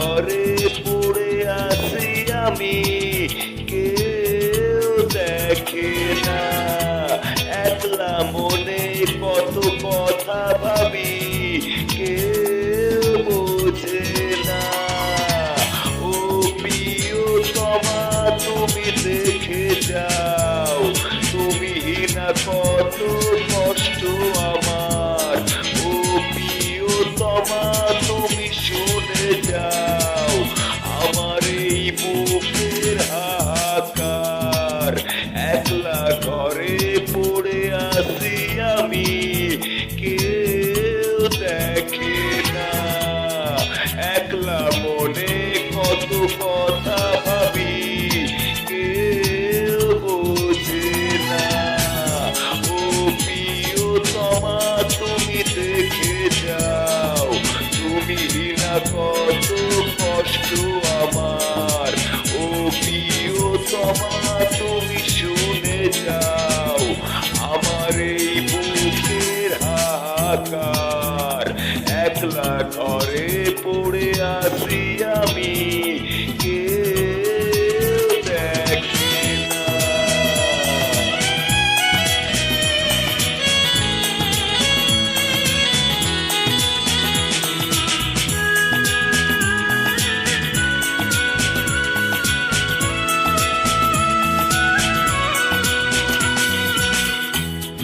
ঘরে পড়ে আছি আমি, কেউ দেখে না। একলা মনে কত কথা ভাবি, কেউ বোঝে না। ও প্রিয়তমা তুমি দেখে যাও, তুমি না কত কষ্ট আমার। ও প্রিয়তমা তুমি শুনে যাও, আমার এই বুকের হাহাকার। একলা ঘরে পড়ে আছি আমি, কেউ দেখে না। একলা মনে কত কথা ভাবি, কেউ বোঝে না। ও প্রিয়তমা তুমি দেখে যাও, তুমি না কত কষ্ট আমার। ও প্রিয়তমা তুমি শুনে যাও, আমার এই বুকের হাহাকার। একলা ঘরে পড়ে আছি আমি, কেউ দেখে না।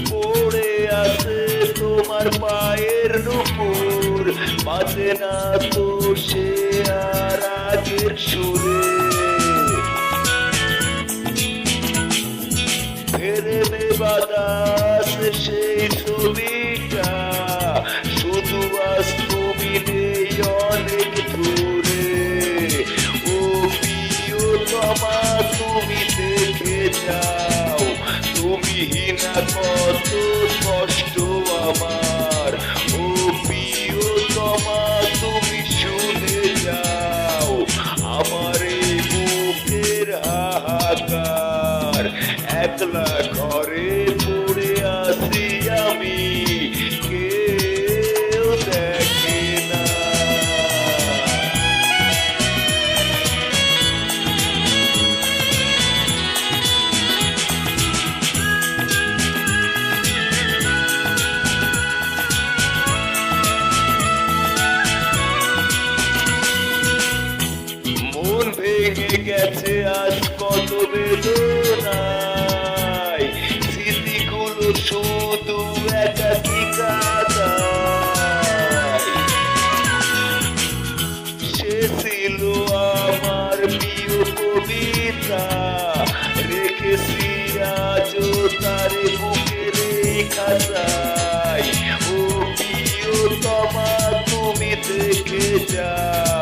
পড়ে আছে তোমার পায়ের নুপুর, বাজে না তো সে আর আগের সুরে। ফেরে বাতাস সেই ছবিটা, শুধু আজ তুমি নেই অনেক দূরে। ও প্রিয়তমা তুমি দেখে যাও, তুমি না কত কষ্ট আমার। ও প্রিয়তমা তুমি শুনে যাও, আমার এই বুকের হাহাকার। একলা ঘরে পড়ে আছি আমি, কেউ দেখে না। মন ভেঙে গেছে আজ কত বেদনায়, স্মৃতিগুলো শুধু একাকী কাঁদায়। সে ছিল আমার প্রিয় কবিতা, রেখেছি আজও তার বুকের এই খাতায়। ও প্রিয়তমা তুমি দেখে যাও,